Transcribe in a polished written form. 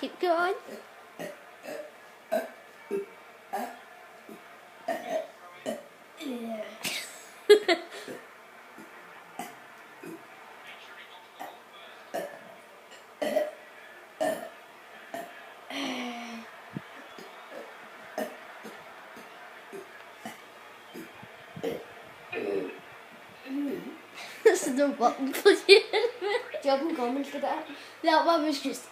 Keep going. This is the button position. Do you have gum and stuff? That one was just.